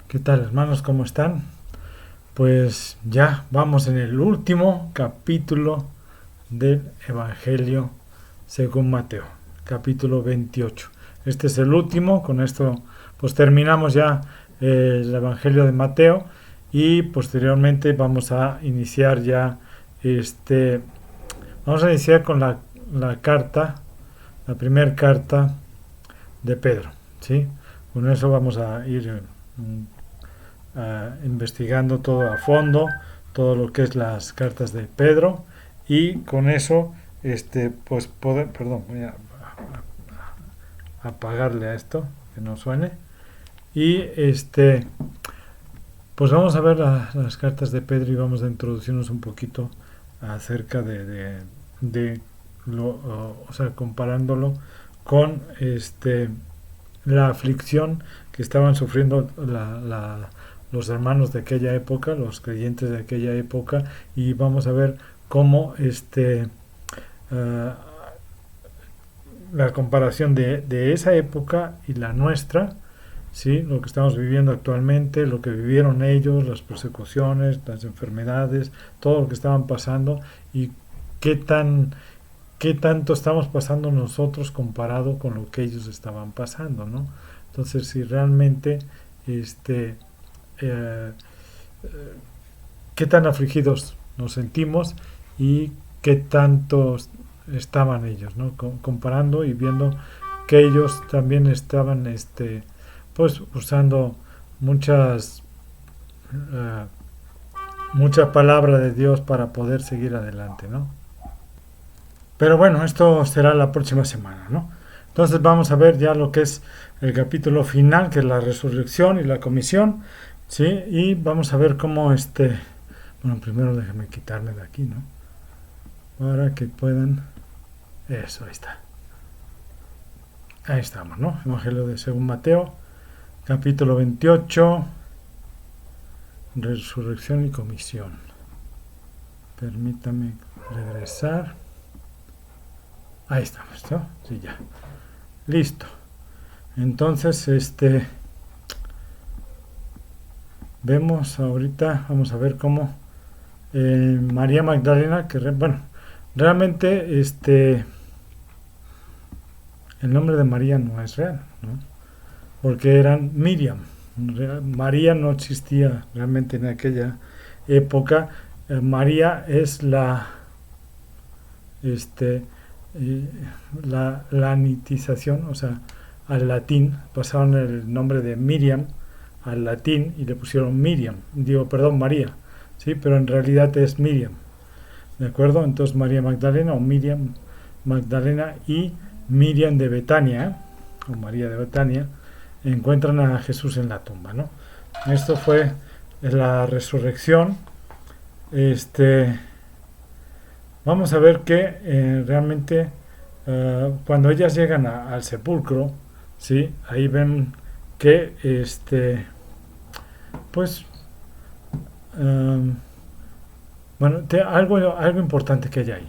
¿Qué tal, hermanos? ¿Cómo están? Pues ya vamos en el último capítulo del Evangelio según Mateo, capítulo 28. Este es el último, con esto pues terminamos ya el Evangelio de Mateo y posteriormente vamos a iniciar ya este, vamos a iniciar con la carta, la primera carta de Pedro, ¿sí? Con eso vamos a ir investigando todo a fondo, todo lo que es las cartas de Pedro y con eso pues poder, perdón, voy a apagarle a esto que no suene y pues vamos a ver las cartas de Pedro y vamos a introducirnos un poquito acerca de o sea, comparándolo con la aflicción que estaban sufriendo los hermanos de aquella época, los creyentes de aquella época, y vamos a ver cómo uh, la comparación de esa época y la nuestra, ¿sí? Lo que estamos viviendo actualmente, lo que vivieron ellos, las persecuciones, las enfermedades, todo lo que estaban pasando y qué tan qué tanto estamos pasando nosotros comparado con lo que ellos estaban pasando, ¿no? Entonces, si realmente eh, qué tan afligidos nos sentimos y qué tantos estaban ellos, ¿no? Comparando y viendo que ellos también estaban pues usando muchas uh, mucha palabra de Dios para poder seguir adelante, ¿no? Pero bueno, esto será la próxima semana, ¿no? Entonces vamos a ver ya lo que es el capítulo final, que es la resurrección y la comisión, ¿sí? Y vamos a ver cómo bueno, primero déjame quitarme de aquí, ¿no? Para que puedan... Eso, ahí está. Ahí estamos, ¿no? Evangelio de según Mateo, capítulo 28, resurrección y comisión. Permítame regresar. Ahí estamos, ¿no? Sí, ya. Listo. Entonces, vemos ahorita, vamos a ver cómo María Magdalena, que bueno, realmente el nombre de María no es real, ¿no? Porque eran Miriam. María no existía realmente en aquella época. María es este, eh, la lanitización, o sea, al latín, pasaron el nombre de Miriam al latín y le pusieron Miriam, digo, perdón, María, ¿sí? Pero en realidad es Miriam, ¿de acuerdo? Entonces María Magdalena o Miriam Magdalena y Miriam de Betania, o María de Betania, encuentran a Jesús en la tumba, ¿no? Esto fue la resurrección. Vamos a ver que realmente cuando ellas llegan al sepulcro, ¿sí? Ahí ven que pues um, bueno, algo importante que hay ahí.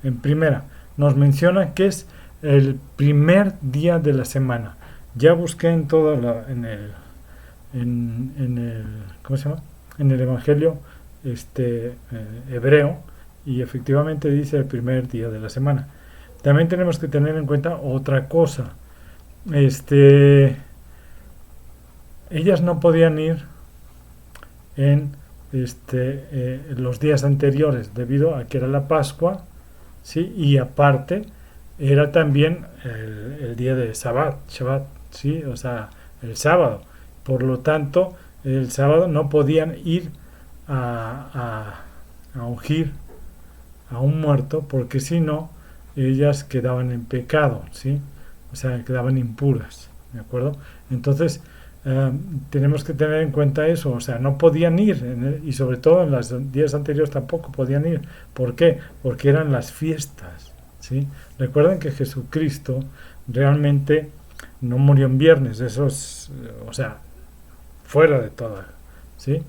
En primera, nos menciona que es el primer día de la semana. Ya busqué en todo en el ¿cómo se llama? En el Evangelio hebreo y efectivamente dice el primer día de la semana. También tenemos que tener en cuenta otra cosa. Este, ellas no podían ir en los días anteriores debido a que era la Pascua, ¿sí? Y aparte era también el día de Shabbat, ¿sí? O sea, el sábado. Por lo tanto, el sábado no podían ir a ungir a un muerto porque si no, ellas quedaban en pecado, ¿sí? O sea, quedaban impuras, ¿de acuerdo? Entonces, tenemos que tener en cuenta eso, o sea, no podían ir, y sobre todo en los días anteriores tampoco podían ir. ¿Por qué? Porque eran las fiestas, ¿sí? Recuerden que Jesucristo realmente no murió en viernes, eso es, o sea, fuera de toda, ¿sí?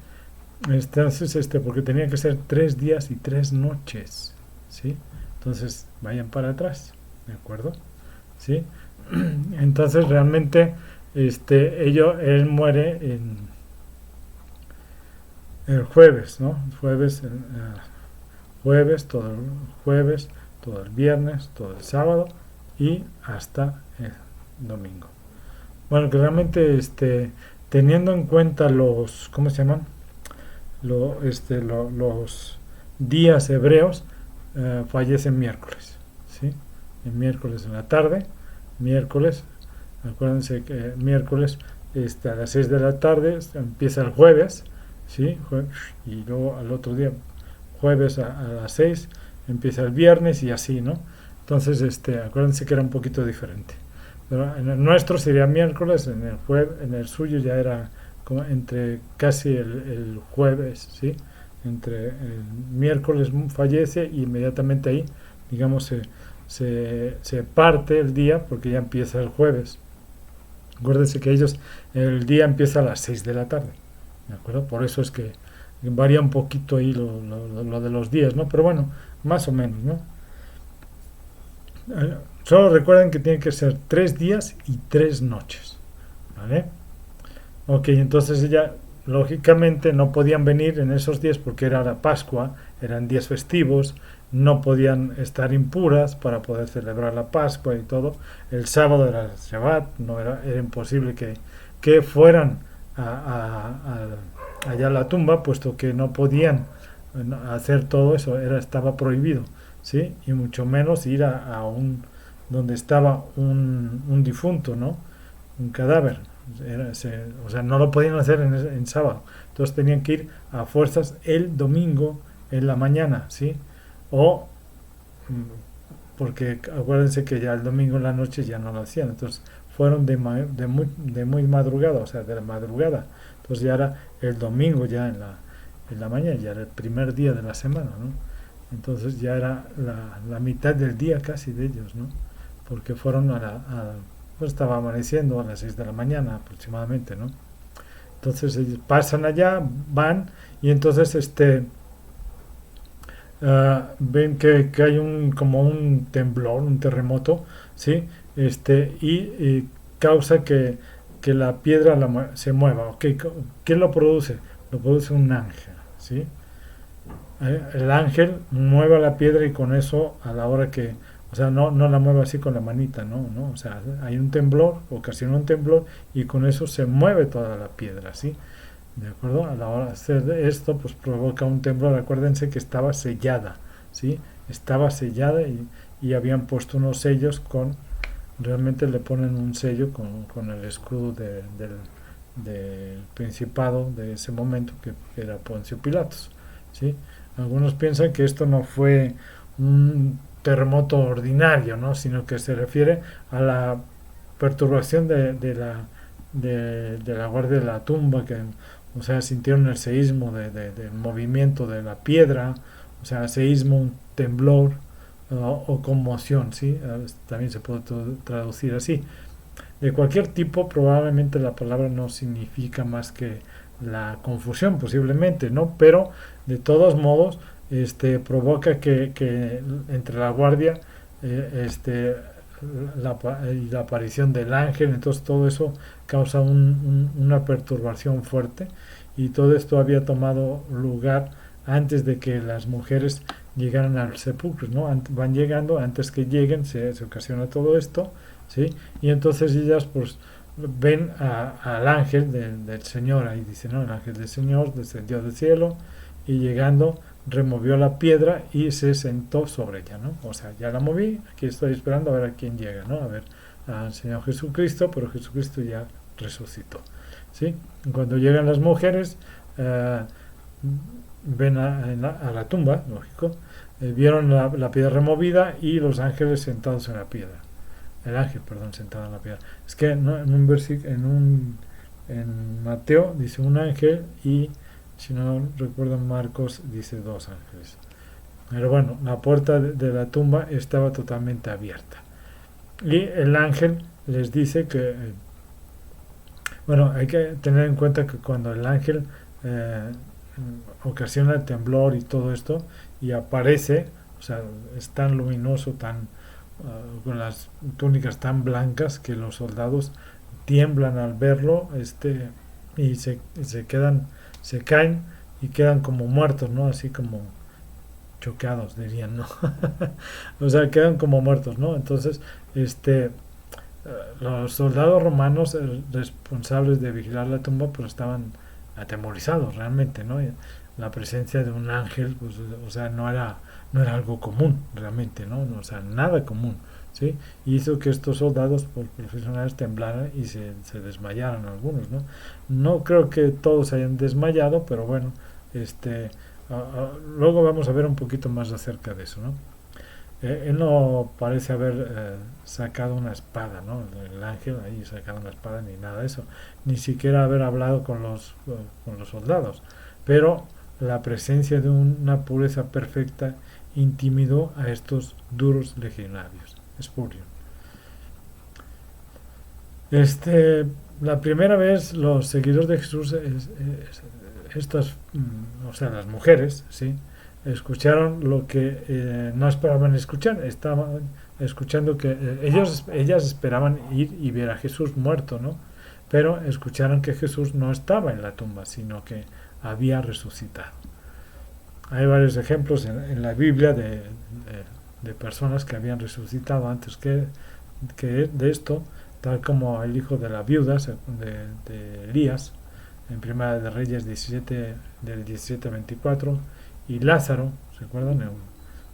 Entonces, porque tenía que ser 3 días y 3 noches, ¿sí? Entonces, vayan para atrás, ¿de acuerdo? ¿Sí? Entonces, realmente, él muere el jueves, ¿no? Jueves, todo el viernes, todo el sábado y hasta el domingo. Bueno, que realmente teniendo en cuenta los, ¿cómo se llaman? Los días hebreos, fallece miércoles, ¿sí? El miércoles en la tarde, miércoles, acuérdense que miércoles a las 6 de la tarde empieza el jueves, ¿sí? Y luego al otro día, jueves a las 6, empieza el viernes y así, ¿no? Entonces, acuérdense que era un poquito diferente. Pero en el nuestro sería miércoles, en el suyo ya era como entre casi el jueves, ¿sí? Entre el miércoles fallece y inmediatamente ahí, digamos, se parte el día porque ya empieza el jueves. Acuérdense que el día empieza a las 6 de la tarde, ¿de acuerdo? Por eso es que varía un poquito ahí lo de los días, ¿no? Pero bueno, más o menos, ¿no? Solo recuerden que tiene que ser 3 días y 3 noches, ¿vale? Ok, entonces ella, lógicamente, no podían venir en esos días porque era la Pascua, eran días festivos, no podían estar impuras para poder celebrar la Pascua y todo. El sábado era el Shabbat, no era imposible que fueran allá a la tumba, puesto que no podían hacer todo eso, estaba prohibido, ¿sí? Y mucho menos ir donde estaba un difunto, ¿no? Un cadáver. O sea, no lo podían hacer en sábado. Entonces tenían que ir a fuerzas el domingo en la mañana, ¿sí? O porque acuérdense que ya el domingo en la noche ya no lo hacían. Entonces fueron de muy madrugada, o sea, de la madrugada. Entonces ya era el domingo ya en la mañana, ya era el primer día de la semana, ¿no? Entonces ya era la mitad del día casi de ellos, ¿no? Porque fueron pues estaba amaneciendo a las 6 de la mañana aproximadamente, ¿no? Entonces ellos pasan allá, van y entonces ven que hay como un temblor, un terremoto, ¿sí? Y causa que la piedra se mueva. Okay. ¿Quién lo produce? Lo produce un ángel, ¿sí? El ángel mueve la piedra y con eso a la hora que, o sea, no la mueve así con la manita, no, o sea, hay un temblor, ocasiona un temblor y con eso se mueve toda la piedra, ¿sí? ¿De acuerdo? A la hora de hacer esto, pues provoca un temblor. Acuérdense que estaba sellada, ¿sí? Estaba sellada y habían puesto unos sellos realmente le ponen un sello con el escudo del principado de ese momento, que era Poncio Pilatos, ¿sí? Algunos piensan que esto no fue un terremoto ordinario, ¿no? Sino que se refiere a la perturbación de la guardia de la tumba, que, o sea, sintieron el seísmo del movimiento de la piedra, o sea, seísmo, un temblor o conmoción, ¿sí? También se puede traducir así. De cualquier tipo, probablemente la palabra no significa más que la confusión, posiblemente, ¿no? Pero, de todos modos, provoca que entre la guardia, la aparición del ángel, entonces todo eso causa una perturbación fuerte y todo esto había tomado lugar antes de que las mujeres llegaran al sepulcro, ¿no? Van llegando, antes que lleguen se ocasiona todo esto, ¿sí? Y entonces ellas pues ven al ángel del Señor, ahí dice, ¿no? El ángel del Señor descendió del cielo y llegando removió la piedra y se sentó sobre ella, ¿no? O sea, ya la moví, aquí estoy esperando a ver a quién llega, ¿no? A ver al Señor Jesucristo, pero Jesucristo ya resucitó, ¿sí? Cuando llegan las mujeres, ven a la tumba, lógico, vieron la piedra removida y los ángeles sentados en la piedra. El ángel, perdón, sentado en la piedra. Es que ¿no? En un versículo, en Mateo dice un ángel y si no recuerdo Marcos dice 2 ángeles. Pero bueno, la puerta de la tumba estaba totalmente abierta. Y el ángel les dice que, bueno, hay que tener en cuenta que cuando el ángel ocasiona el temblor y todo esto, y aparece, o sea, es tan luminoso, con las túnicas tan blancas que los soldados tiemblan al verlo, y se caen y quedan como muertos, ¿no? Así como choqueados, dirían, ¿no? O sea, quedan como muertos, ¿no? Entonces, los soldados romanos responsables de vigilar la tumba pues estaban atemorizados realmente, ¿no? Y la presencia de un ángel, pues, o sea, no era algo común realmente, ¿no? O sea, nada común, ¿sí? Y hizo que estos soldados pues, profesionales temblaran y se desmayaran algunos, ¿no? No creo que todos hayan desmayado, pero bueno, luego vamos a ver un poquito más acerca de eso, ¿no? Él no parece haber sacado una espada, ¿no? El ángel ahí sacado una espada ni nada de eso, ni siquiera haber hablado con los soldados, pero la presencia de una pureza perfecta intimidó a estos duros legionarios. Spurion. Este, la primera vez los seguidores de Jesús, estas, o sea, las mujeres, ¿sí? Escucharon lo que no esperaban escuchar, estaban escuchando que ellas esperaban ir y ver a Jesús muerto, ¿no? Pero escucharon que Jesús no estaba en la tumba, sino que había resucitado. Hay varios ejemplos en la Biblia de personas que habían resucitado antes que de esto, tal como el hijo de la viuda de Elías, en Primera de Reyes 17, del 17 a 24, y Lázaro, ¿se acuerdan?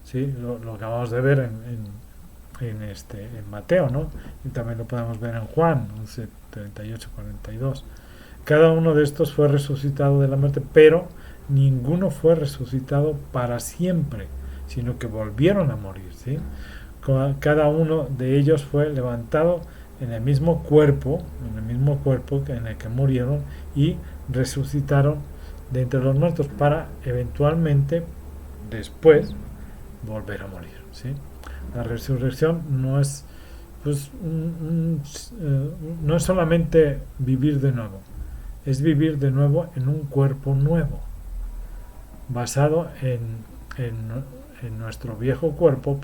Sí, lo acabamos de ver en Mateo, ¿no? Y también lo podemos ver en Juan 11, 38, 42. Cada uno de estos fue resucitado de la muerte, pero ninguno fue resucitado para siempre, sino que volvieron a morir, ¿sí? Cada uno de ellos fue levantado en el mismo cuerpo en el que murieron y resucitaron de entre los muertos para eventualmente después volver a morir, ¿sí? La resurrección no es pues no es solamente vivir de nuevo, es vivir de nuevo en un cuerpo nuevo, basado en nuestro viejo cuerpo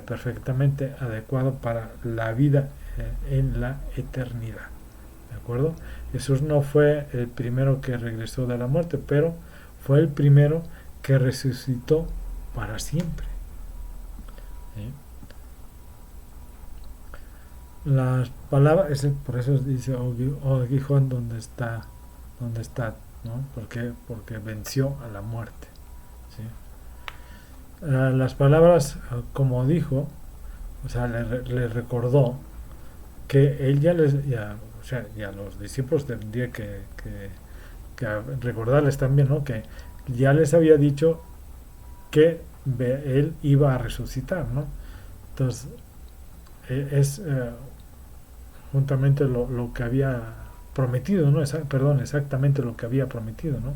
perfectamente adecuado para la vida en la eternidad. ¿De acuerdo? Jesús no fue el primero que regresó de la muerte, pero fue el primero que resucitó para siempre. ¿Sí? Las palabras, por eso dice aguijón donde está, ¿no? Porque venció a la muerte. ¿Sí? Las palabras, como dijo, o sea, le recordó que él o sea, y a los discípulos tendría que recordarles también, ¿no? Que ya les había dicho que él iba a resucitar, ¿no? Entonces, es juntamente lo que había prometido, ¿no? Perdón, exactamente lo que había prometido, ¿no?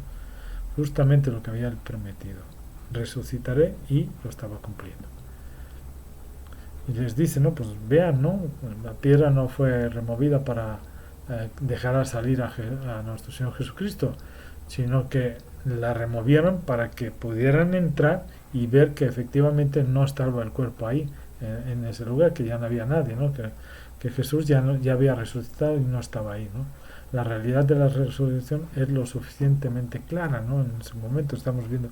Justamente lo que había prometido. Resucitaré y lo estaba cumpliendo. Y les dice, ¿no? Pues vean, ¿no? La piedra no fue removida para dejar salir a nuestro Señor Jesucristo, sino que la removieron para que pudieran entrar y ver que efectivamente no estaba el cuerpo ahí, en ese lugar, que ya no había nadie, ¿no? Que Jesús ya había resucitado y no estaba ahí, ¿no? La realidad de la resurrección es lo suficientemente clara, ¿no? En ese momento estamos viendo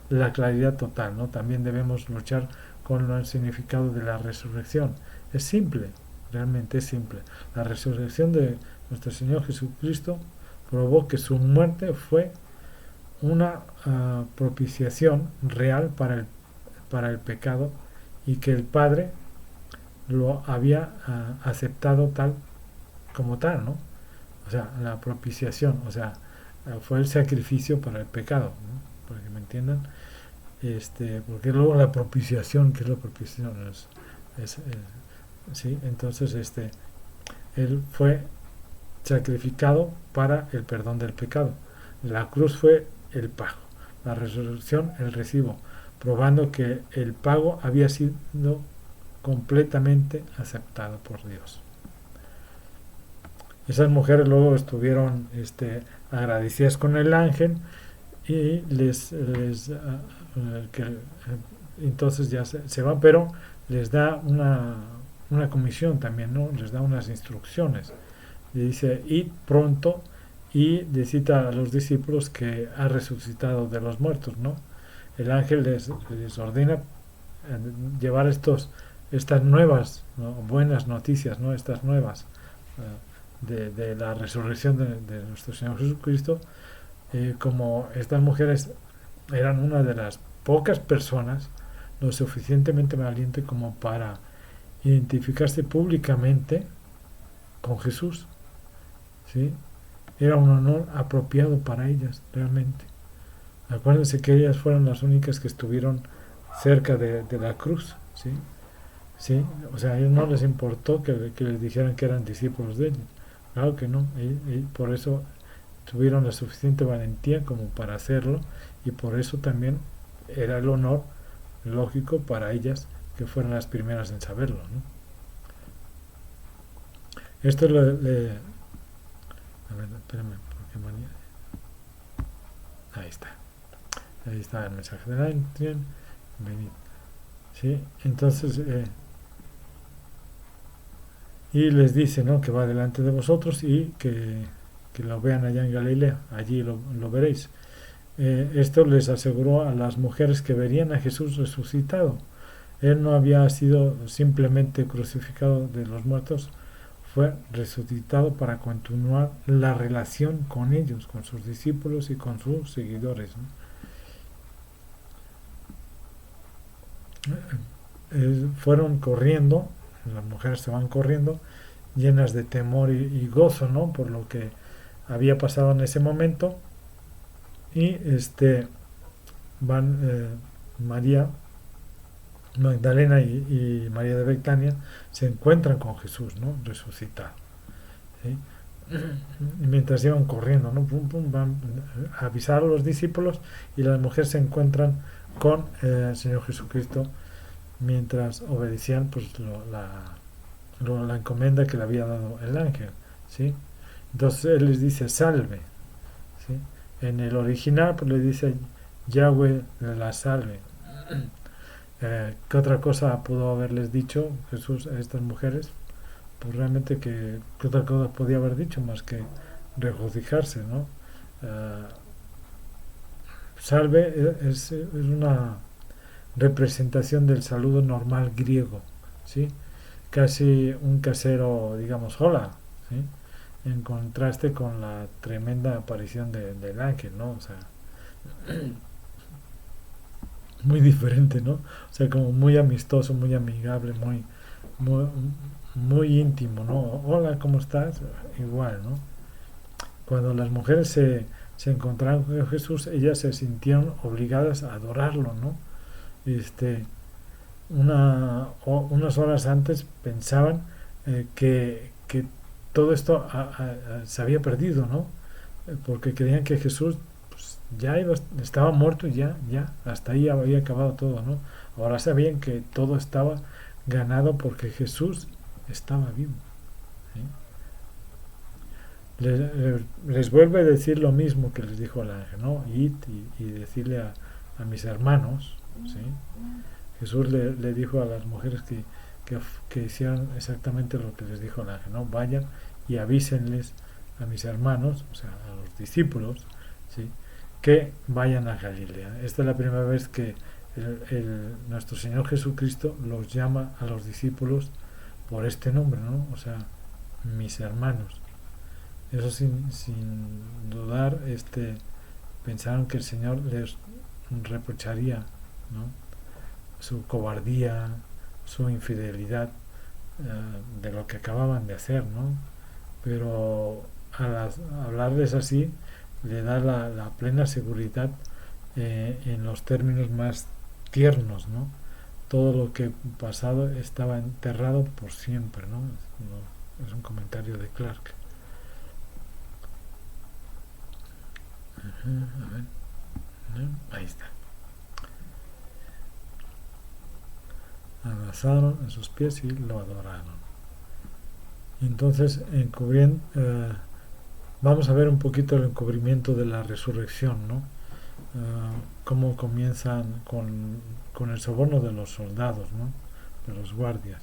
la claridad total, ¿no? También debemos luchar con el significado de la resurrección. Es simple, realmente es simple. La resurrección de nuestro Señor Jesucristo probó que su muerte fue una propiciación real para el pecado y que el Padre lo había aceptado tal como tal, ¿no? O sea, la propiciación, o sea, fue el sacrificio para el pecado, ¿no? Para que me entiendan. Porque luego la propiciación, ¿qué es la propiciación? Sí, entonces él fue sacrificado para el perdón del pecado. La cruz fue el pago, la resurrección el recibo, probando que el pago había sido completamente aceptado por Dios. Esas mujeres luego estuvieron agradecidas con el ángel y entonces ya se van, pero les da una comisión también, ¿no? Les da unas instrucciones. Le dice, id pronto y le cita a los discípulos que ha resucitado de los muertos, ¿no? El ángel les ordena llevar estas nuevas, ¿no?, buenas noticias, ¿no?, estas nuevas de la resurrección de nuestro Señor Jesucristo, como estas mujeres eran una de las pocas personas lo suficientemente valiente como para identificarse públicamente con Jesús, ¿sí? Era un honor apropiado para ellas, realmente. Acuérdense que ellas fueron las únicas que estuvieron cerca de la cruz, ¿sí? ¿Sí? O sea, a ellos no les importó que les dijeran que eran discípulos de ellos. Claro que no. Por eso tuvieron la suficiente valentía como para hacerlo, y por eso también era el honor lógico para ellas que fueran las primeras en saberlo, ¿no? Esto a ver, espérame, porque manía. Ahí está. Ahí está el mensaje de Adrián. Venid. ¿Sí? Entonces, y les dice, ¿no?, que va delante de vosotros y que lo vean allá en Galilea, allí lo veréis. Esto les aseguró a las mujeres que verían a Jesús resucitado. Él no había sido simplemente crucificado de los muertos, fue resucitado para continuar la relación con ellos, con sus discípulos y con sus seguidores, ¿no? Fueron corriendo, las mujeres se van corriendo, llenas de temor y gozo, ¿no?, por lo que había pasado en ese momento, y van María Magdalena y María de Betania se encuentran con Jesús, ¿no?, resucitado, ¿sí? Y mientras iban corriendo, ¿no?, pum, pum, van a avisar a los discípulos, y las mujeres se encuentran con el Señor Jesucristo mientras obedecían, pues, la encomienda que le había dado el ángel, ¿sí? Entonces él les dice salve, ¿sí? En el original, pues, le dice Yahweh la salve. ¿Qué otra cosa pudo haberles dicho Jesús a estas mujeres? Pues realmente ¿qué otra cosa podía haber dicho más que regocijarse, ¿no? Salve es una representación del saludo normal griego, ¿sí? Casi un casero, digamos, hola, ¿sí?, en contraste con la tremenda aparición del ángel, ¿no? O sea, muy diferente, ¿no? O sea, como muy amistoso, muy amigable, muy, muy íntimo, ¿no? Hola, ¿cómo estás? Igual, ¿no? Cuando las mujeres se encontraron con Jesús, ellas se sintieron obligadas a adorarlo, ¿no? Unas horas antes pensaban que todo esto se había perdido, ¿no? Porque creían que Jesús, pues, estaba muerto y ya, hasta ahí había acabado todo, ¿no? Ahora sabían que todo estaba ganado porque Jesús estaba vivo, ¿sí? Les vuelve a decir lo mismo que les dijo al ángel, ¿no? Id y decirle a mis hermanos, ¿sí? Jesús le dijo a las mujeres que hicieran exactamente lo que les dijo el ángel, ¿no? Vayan y avísenles a mis hermanos, o sea, a los discípulos, ¿sí?, que vayan a Galilea. Esta es la primera vez que nuestro Señor Jesucristo los llama a los discípulos por este nombre, ¿no? O sea, mis hermanos. Eso sin dudar, pensaron que el Señor les reprocharía, ¿no?, su cobardía, su infidelidad, de lo que acababan de hacer, ¿no? Pero al hablarles así, le da la plena seguridad, en los términos más tiernos, ¿no? Todo lo que pasado estaba enterrado por siempre, ¿no? Es un comentario de Clark. A ver. Ahí está. Abrazaron a sus pies y lo adoraron. Entonces, vamos a ver un poquito el encubrimiento de la resurrección, ¿no? Cómo comienzan con el soborno de los soldados, ¿no?, de los guardias.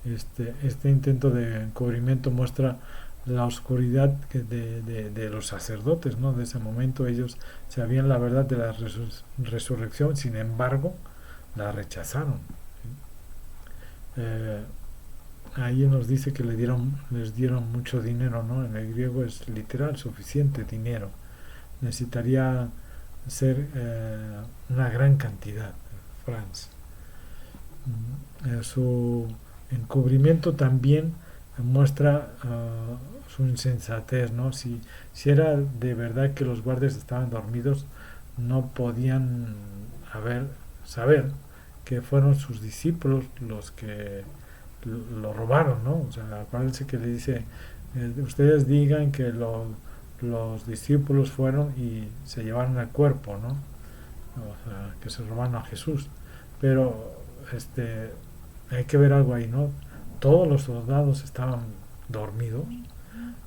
Este intento de encubrimiento muestra la oscuridad de los sacerdotes, ¿no? De ese momento ellos sabían la verdad de la resurrección, sin embargo, la rechazaron. Eh, Ahí nos dice que les dieron mucho dinero, ¿no? En el griego es literal, suficiente dinero. Necesitaría ser una gran cantidad, Franz. Su encubrimiento también muestra su insensatez, ¿no? Si era de verdad que los guardias estaban dormidos, no podían saber que fueron sus discípulos los que lo robaron, ¿no? O sea, acuérdense que le dice, ustedes digan que los discípulos fueron y se llevaron el cuerpo, ¿no? O sea, que se robaron a Jesús. Pero hay que ver algo ahí, ¿no? Todos los soldados estaban dormidos,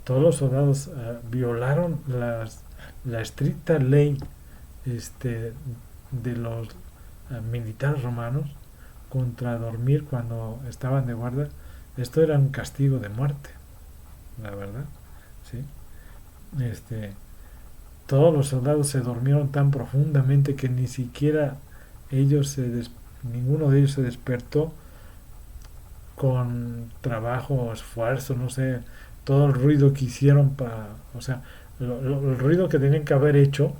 todos los soldados violaron la estricta ley de los militares romanos contra dormir cuando estaban de guardia. Esto era un castigo de muerte, la verdad, ¿sí? Todos los soldados se durmieron tan profundamente que ni siquiera ninguno de ellos se despertó con trabajo o esfuerzo, no sé, todo el ruido que hicieron o sea, el ruido que tenían que haber hecho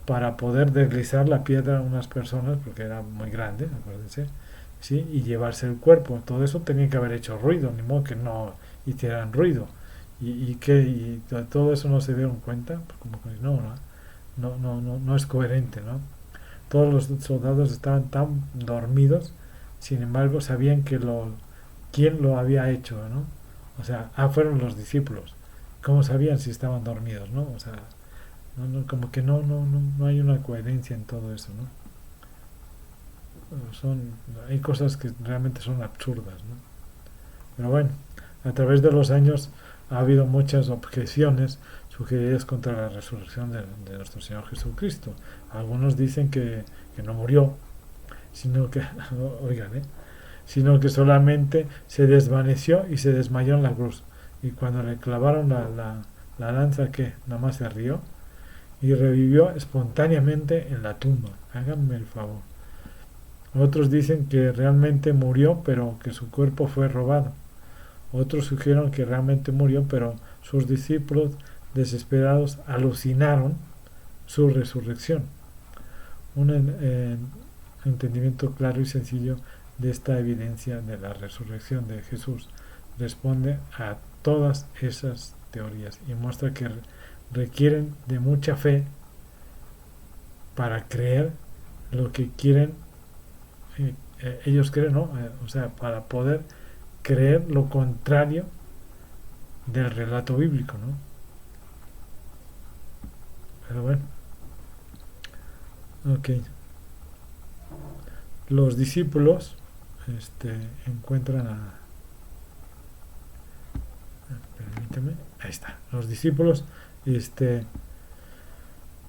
para poder deslizar la piedra a unas personas, porque era muy grande, acuérdense, ¿sí? Y llevarse el cuerpo, todo eso tenía que haber hecho ruido, ni modo que no hicieran ruido. Y todo eso no se dieron cuenta, pues como que no es coherente, ¿no? Todos los soldados estaban tan dormidos, sin embargo sabían quién lo había hecho, ¿no? O sea, fueron los discípulos. ¿Cómo sabían si estaban dormidos, no? O sea, como que no hay una coherencia en todo eso, ¿no? Hay cosas que realmente son absurdas, ¿no? Pero bueno, a través de los años ha habido muchas objeciones sugeridas contra la resurrección de nuestro Señor Jesucristo. Algunos dicen que no murió, sino que, oigan, sino que solamente se desvaneció y se desmayó en la cruz. Y cuando le clavaron la lanza, que nada más se rió y revivió espontáneamente en la tumba. Háganme el favor. Otros dicen que realmente murió, pero que su cuerpo fue robado. Otros sugieren que realmente murió, pero sus discípulos, desesperados, alucinaron su resurrección. Un entendimiento claro y sencillo de esta evidencia de la resurrección de Jesús responde a todas esas teorías y muestra que requieren de mucha fe para creer lo que quieren ellos creen, ¿no? O sea, para poder creer lo contrario del relato bíblico, ¿no? Pero bueno, ok. Los discípulos encuentran permíteme, ahí está. Los discípulos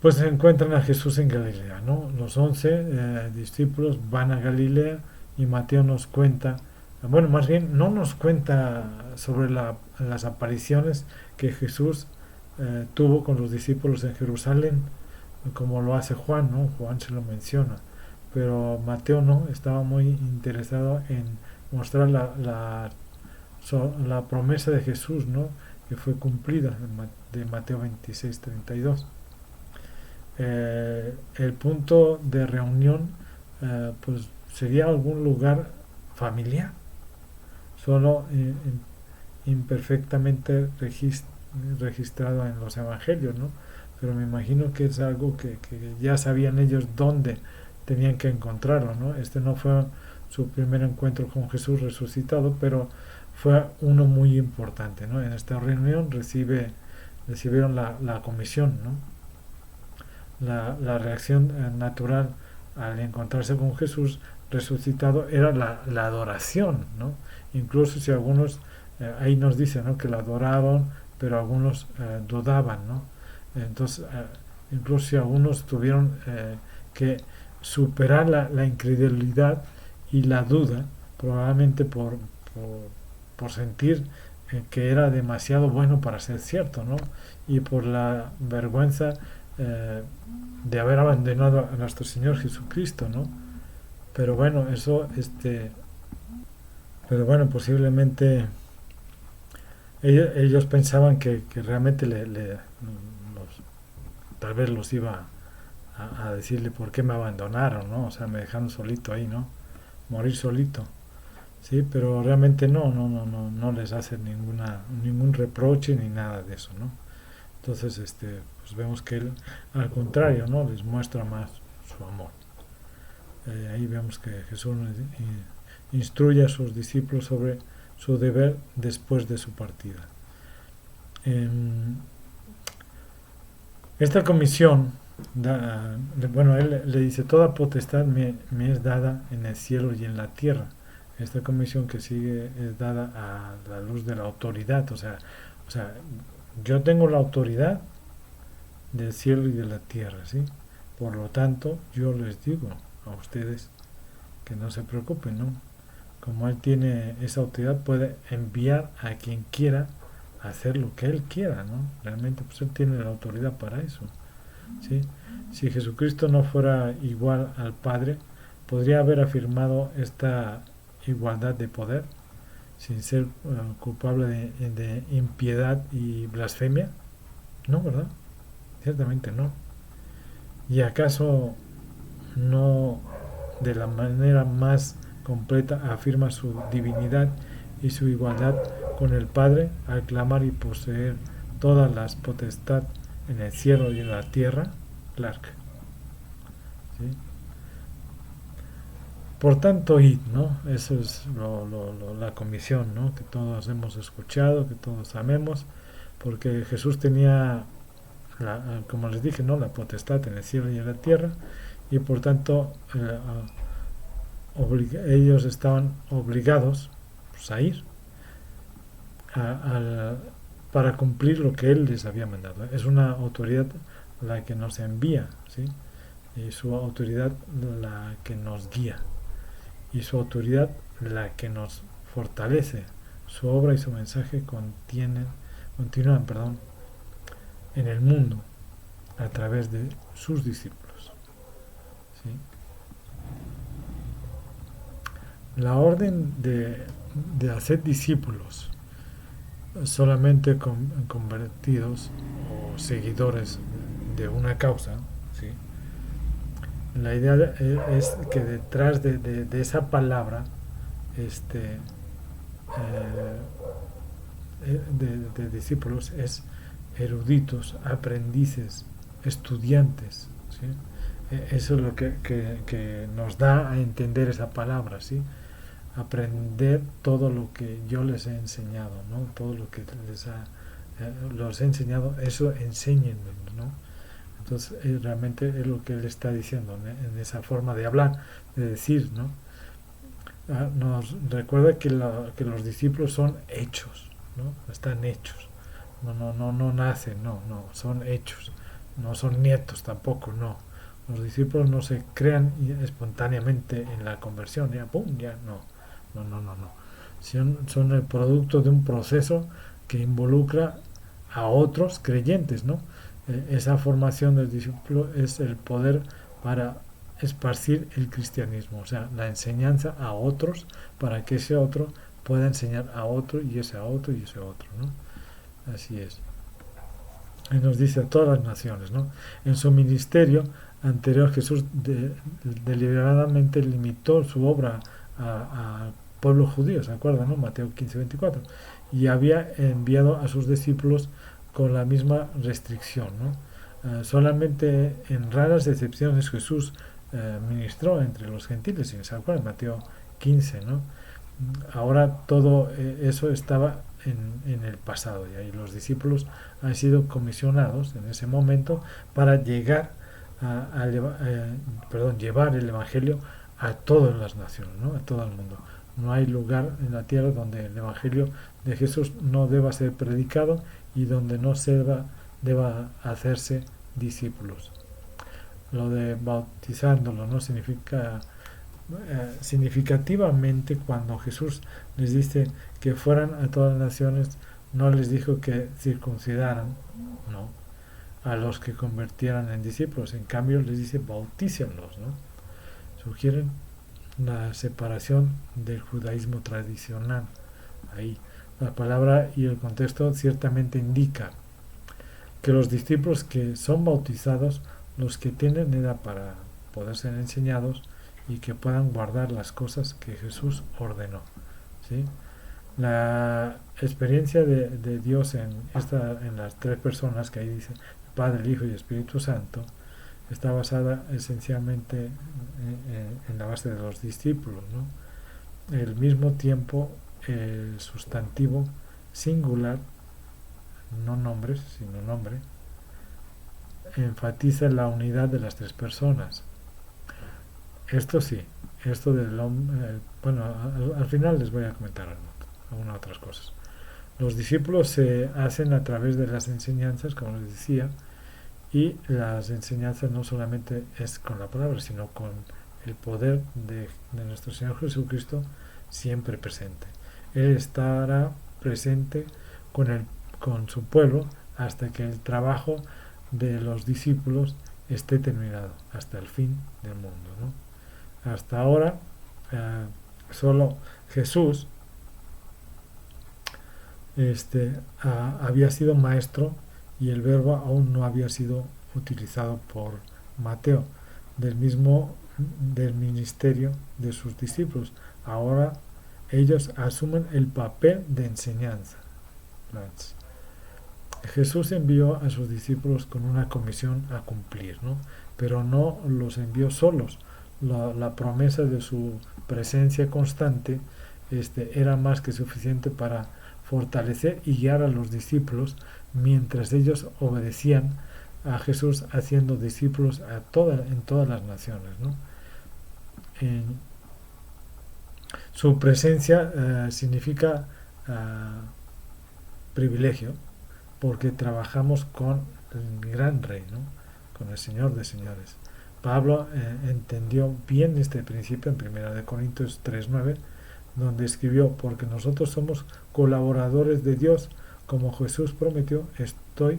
pues se encuentran a Jesús en Galilea, ¿no? Los 11 discípulos van a Galilea y Mateo nos cuenta, bueno, más bien no nos cuenta sobre las apariciones que Jesús tuvo con los discípulos en Jerusalén, como lo hace Juan, ¿no? Juan se lo menciona, pero Mateo no, estaba muy interesado en mostrar la promesa de Jesús, ¿no? Que fue cumplida de Mateo 26:32. El punto de reunión pues sería algún lugar familiar, solo imperfectamente registrado en los evangelios, ¿no? Pero me imagino que es algo que ya sabían ellos dónde tenían que encontrarlo, ¿no? No fue su primer encuentro con Jesús resucitado, pero fue uno muy importante, ¿no? En esta reunión recibieron la comisión, ¿no? La reacción natural al encontrarse con Jesús resucitado era la adoración, ¿no? Incluso si algunos, ahí nos dicen, ¿no? Que la adoraban, pero algunos dudaban, ¿no? Entonces, incluso si algunos tuvieron que superar la incredulidad y la duda, probablemente por sentir que era demasiado bueno para ser cierto, ¿no? Y por la vergüenza de haber abandonado a nuestro Señor Jesucristo, ¿no? Pero bueno, pero bueno, posiblemente ellos pensaban que realmente tal vez los iba a decirle por qué me abandonaron, ¿no? O sea, me dejaron solito ahí, ¿no? Morir solito. Sí, pero realmente no les hace ningún reproche ni nada de eso, ¿no? Entonces, pues vemos que él, al contrario, ¿no? Les muestra más su amor. Ahí vemos que Jesús instruye a sus discípulos sobre su deber después de su partida. Esta comisión, bueno, él le dice, toda potestad me es dada en el cielo y en la tierra. Esta comisión que sigue es dada a la luz de la autoridad, o sea, yo tengo la autoridad del cielo y de la tierra, ¿sí? Por lo tanto, yo les digo a ustedes que no se preocupen, ¿no? Como él tiene esa autoridad, puede enviar a quien quiera a hacer lo que él quiera, ¿no? Realmente, pues él tiene la autoridad para eso, ¿sí? Si Jesucristo no fuera igual al Padre, podría haber afirmado esta igualdad de poder sin ser culpable de impiedad y blasfemia. No, ¿verdad? Ciertamente no. ¿Y acaso no de la manera más completa afirma su divinidad y su igualdad con el Padre al clamar y poseer todas las potestad en el cielo y en la tierra? Clark. ¿Sí? Por tanto, id, ¿no? Eso es la comisión, ¿no? Que todos hemos escuchado, que todos sabemos, porque Jesús tenía, como les dije, ¿no? La potestad en el cielo y en la tierra, y por tanto ellos estaban obligados, pues, a ir a, para cumplir lo que Él les había mandado. Es una autoridad la que nos envía, ¿sí? Y su autoridad la que nos guía, y su autoridad la que nos fortalece. Su obra y su mensaje continúan, en el mundo a través de sus discípulos, ¿sí? La orden de hacer discípulos solamente convertidos o seguidores de una causa, ¿sí? La idea es que detrás de esa palabra de discípulos es eruditos, aprendices, estudiantes, ¿sí? Eso es lo que nos da a entender esa palabra, ¿sí? Aprender todo lo que yo les he enseñado, ¿no? Todo lo que los he enseñado, eso enséñenme, ¿no? Entonces realmente es lo que él está diciendo, ¿no? En esa forma de hablar, de decir, ¿no? Nos recuerda que los discípulos son hechos, ¿no? Están hechos, no nacen, no, son hechos, no son nietos tampoco, no. Los discípulos no se crean espontáneamente en la conversión, ya, pum, ya, no. Son el producto de un proceso que involucra a otros creyentes, ¿no? Esa formación del discípulo es el poder para esparcir el cristianismo, o sea, la enseñanza a otros para que ese otro pueda enseñar a otro y ese a otro y ese a otro, ¿no? Así es. Y nos dice a todas las naciones, ¿no? En su ministerio anterior Jesús deliberadamente limitó su obra a pueblo judío, ¿se acuerdan? ¿No? Mateo 15:24. Y había enviado a sus discípulos con la misma restricción, ¿no? Solamente en raras excepciones Jesús ministró entre los gentiles, si se acuerdan, Mateo 15, ¿no? Ahora todo eso estaba en el pasado ya, y los discípulos han sido comisionados en ese momento para llevar el Evangelio a todas las naciones, ¿no? A todo el mundo. No hay lugar en la tierra donde el Evangelio de Jesús no deba ser predicado y donde no deba hacerse discípulos. Lo de bautizándolo no significa significativamente cuando Jesús les dice que fueran a todas las naciones, no les dijo que circuncidaran, no, a los que convirtieran en discípulos, en cambio les dice bautícenlos, ¿no? Sugieren la separación del judaísmo tradicional. Ahí la palabra y el contexto ciertamente indica que los discípulos que son bautizados, los que tienen edad para poder ser enseñados y que puedan guardar las cosas que Jesús ordenó, ¿sí? La experiencia de Dios en las tres personas que ahí dice Padre, el Hijo y el Espíritu Santo está basada esencialmente en la base de los discípulos, ¿no? Al mismo tiempo, el sustantivo singular, no nombres, sino nombre, enfatiza la unidad de las tres personas. Esto sí, esto del hombre, bueno, al final les voy a comentar algunas otras cosas. Los discípulos se hacen a través de las enseñanzas, como les decía, y las enseñanzas no solamente es con la palabra, sino con el poder de nuestro Señor Jesucristo siempre presente. Él estará presente con su pueblo hasta que el trabajo de los discípulos esté terminado, hasta el fin del mundo, ¿no? Hasta ahora, solo Jesús había sido maestro y el verbo aún no había sido utilizado por Mateo del ministerio de sus discípulos. Ahora ellos asumen el papel de enseñanza. Jesús envió a sus discípulos con una comisión a cumplir, ¿no? Pero no los envió solos. La promesa de su presencia constante era más que suficiente para fortalecer y guiar a los discípulos mientras ellos obedecían a Jesús, haciendo discípulos en todas las naciones, ¿no? Su presencia significa privilegio, porque trabajamos con el gran rey, ¿no? Con el Señor de señores. Pablo entendió bien este principio en 1 Corintios 3:9, donde escribió: porque nosotros somos colaboradores de Dios, como Jesús prometió, estoy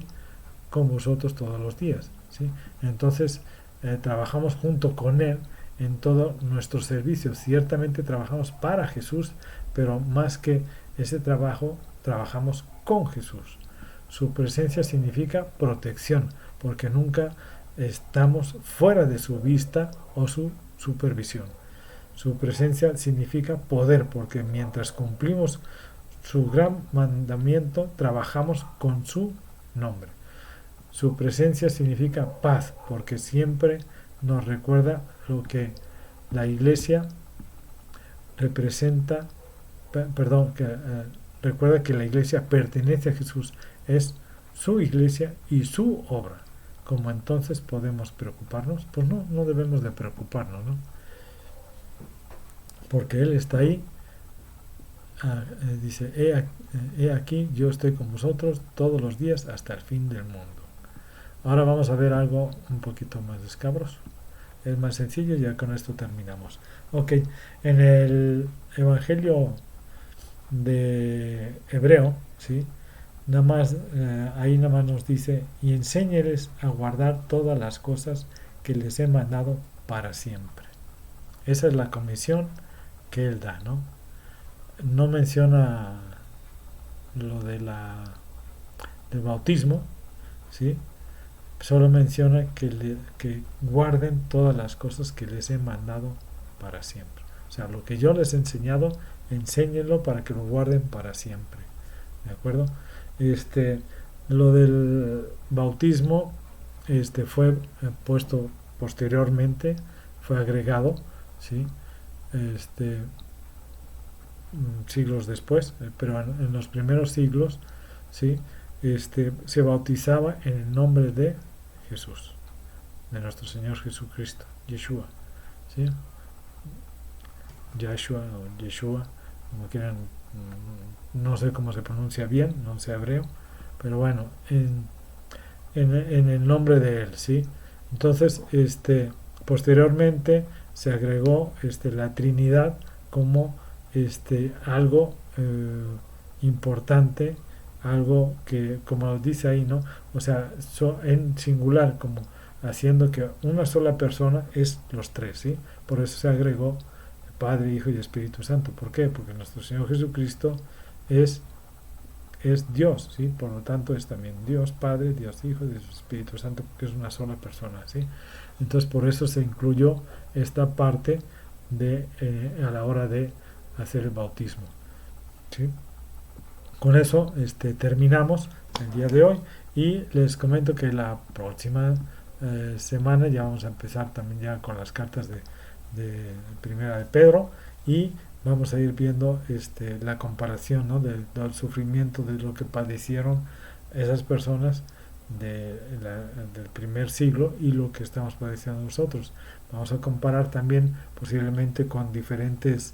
con vosotros todos los días, ¿sí? Entonces trabajamos junto con Él en todo nuestro servicio. Ciertamente trabajamos para Jesús, pero más que ese trabajo, trabajamos con Jesús. Su presencia significa protección, porque nunca estamos fuera de su vista o su supervisión. Su presencia significa poder, porque mientras cumplimos su gran mandamiento, trabajamos con su nombre. Su presencia significa paz, porque siempre nos recuerda lo que la Iglesia representa, recuerda que la Iglesia pertenece a Jesús, es su Iglesia y su obra. ¿Cómo entonces podemos preocuparnos? Pues no debemos de preocuparnos, ¿no? Porque Él está ahí, dice, he aquí, yo estoy con vosotros todos los días hasta el fin del mundo. Ahora vamos a ver algo un poquito más escabroso. Es más sencillo y ya con esto terminamos. Ok, en el Evangelio de Hebreo, ¿sí? Ahí nada más nos dice: y enséñeles a guardar todas las cosas que les he mandado para siempre. Esa es la comisión que Él da, ¿no? No menciona lo del bautismo, ¿sí? Solo menciona que guarden todas las cosas que les he mandado para siempre. O sea, lo que yo les he enseñado, enséñenlo para que lo guarden para siempre. ¿De acuerdo? Lo del bautismo fue puesto posteriormente, fue agregado, ¿sí? Siglos después, pero en los primeros siglos, ¿sí? Se bautizaba en el nombre de Jesús, de nuestro Señor Jesucristo, Yeshua, ¿sí? Yeshua o Yeshua, como quieran, no sé cómo se pronuncia bien, no sé hebreo, pero bueno, en el nombre de Él, ¿sí? Entonces, posteriormente se agregó la Trinidad como algo importante, algo que, como nos dice ahí, ¿no? O sea, en singular, como haciendo que una sola persona es los tres, ¿sí? Por eso se agregó Padre, Hijo y Espíritu Santo. ¿Por qué? Porque nuestro Señor Jesucristo es, es Dios, ¿sí? Por lo tanto es también Dios Padre, Dios Hijo y Dios Espíritu Santo, porque es una sola persona, ¿sí? Entonces por eso se incluyó esta parte a la hora de hacer el bautismo, ¿sí? Con eso terminamos el día de hoy y les comento que la próxima semana ya vamos a empezar también ya con las cartas de primera de Pedro y vamos a ir viendo la comparación, ¿no? del sufrimiento de lo que padecieron esas personas del primer siglo y lo que estamos padeciendo nosotros. Vamos a comparar también posiblemente con diferentes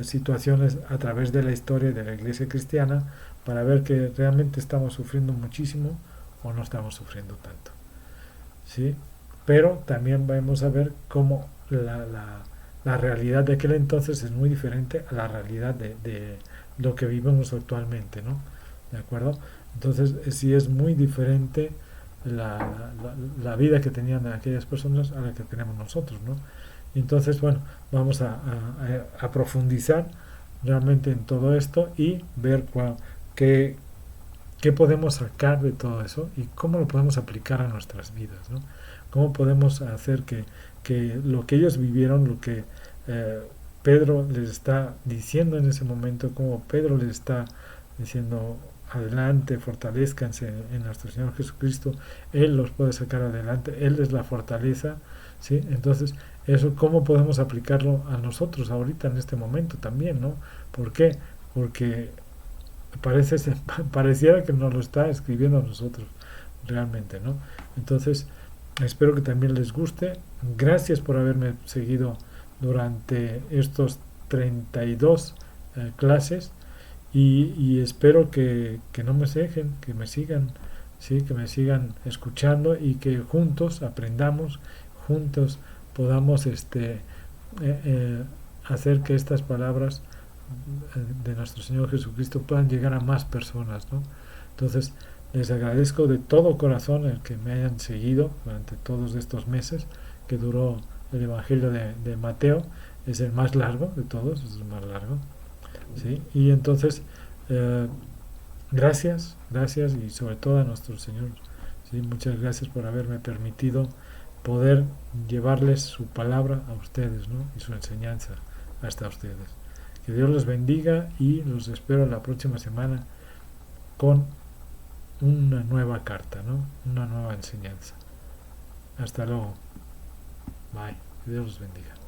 situaciones a través de la historia de la iglesia cristiana para ver que realmente estamos sufriendo muchísimo o no estamos sufriendo tanto, ¿sí? Pero también vamos a ver cómo la realidad de aquel entonces es muy diferente a la realidad de lo que vivimos actualmente, ¿no? ¿De acuerdo? Entonces sí es muy diferente la vida que tenían aquellas personas a la que tenemos nosotros, ¿no? Entonces, bueno, vamos a profundizar realmente en todo esto y ver qué, qué podemos sacar de todo eso y cómo lo podemos aplicar a nuestras vidas, ¿no? Cómo podemos hacer que lo que ellos vivieron, lo que Pedro les está diciendo en ese momento, cómo Pedro les está diciendo adelante, fortalezcanse en nuestro Señor Jesucristo, Él los puede sacar adelante, Él es la fortaleza, ¿sí? Entonces, eso cómo podemos aplicarlo a nosotros ahorita en este momento también, ¿no? ¿Por qué? Porque pareciera que nos lo está escribiendo a nosotros realmente, ¿no? Entonces, espero que también les guste. Gracias por haberme seguido durante estos 32 clases y espero que no me dejen, que me sigan, ¿sí? Que me sigan escuchando y que juntos aprendamos, juntos podamos hacer que estas palabras de nuestro Señor Jesucristo puedan llegar a más personas, ¿no? Entonces, les agradezco de todo corazón el que me hayan seguido durante todos estos meses que duró el Evangelio de Mateo. Es el más largo de todos, es el más largo, ¿sí? Y entonces, eh, gracias, gracias y sobre todo a nuestro Señor, ¿sí? Muchas gracias por haberme permitido poder llevarles su palabra a ustedes, ¿no? Y su enseñanza hasta ustedes. Que Dios los bendiga y los espero la próxima semana con una nueva carta, ¿no? Una nueva enseñanza. Hasta luego. Bye. Que Dios los bendiga.